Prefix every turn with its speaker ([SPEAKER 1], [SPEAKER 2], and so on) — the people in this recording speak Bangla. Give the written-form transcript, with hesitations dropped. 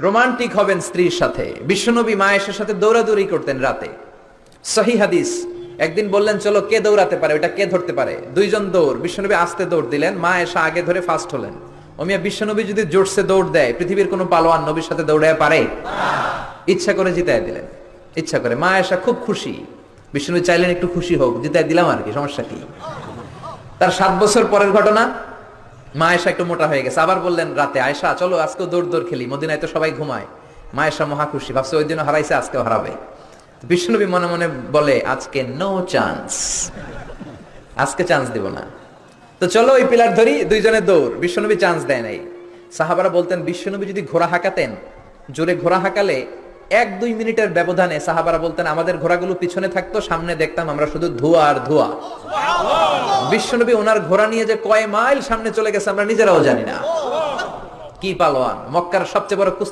[SPEAKER 1] রোমান্টিক হবেন স্ত্রীর সাথে। বিশ্বনবী মা আয়েশার সাথে দৌড়াদৌড়ি করতেন রাতে। সহিহ হাদিস। একদিন বললেন চলো কে দৌড়াতে পারে, ওটা কে ধরতে পারে। দুইজন দৌড়, বিশ্বনবী আস্তে দৌড় দিলেন, মা আয়েশা আগে ধরে ফার্স্ট হলেন। ওমিয়া বিশ্বনবী যদি জোরসে দৌড় দেয়, পৃথিবীর কোনো পালোয়ান নবীর সাথে দৌড়ায় পারে? ইচ্ছা করে জিতায় দিলেন, ইচ্ছা করে। মা আয়েশা খুব খুশি। বিশ্বনবী চাইলেন একটু খুশি হোক, জিতায় দিলাম আর কি, সমস্যা কি। তার 7 বছর পরের ঘটনা। মা আয়েশা একটু মোটা হয়ে গেছে, আবার বললেন রাতে, আয়েশা চলো আজকেও দৌড় খেলি, মদিনায় তো সবাই ঘুমায়। মা আয়েশা মহা খুশি, ভাবছে ওই দিনও হারাইছে, আজকেও হারাবে। বিশ্বনবী মনে মনে বলে আজকে নো চান্স, আজকে চান্স দিব না। তো চলো ওই পিলার ধরি, দুইজনে দৌড়। বিশ্বনবী চান্স দেয় নাই। সাহাবারা বলতেন বিশ্বনবী যদি ঘোড়া হাঁকাতেন, জোরে ঘোড়া হাঁকালে 1-2 মিনিটের ব্যবধানে সাহাবারা বলতেন আমাদের ঘোড়াগুলো পিছনে থাকতো, সামনে দেখতাম আমরা শুধু ধোঁয়া আর ধোঁয়া। বিশ্বনবী ওনার ঘোড়া নিয়ে যে কয় মাইল সামনে চলে গেছে আমরা নিজেরাও জানি না। কি পালোয়ান! মক্কার সবচেয়ে বড় কুস্তি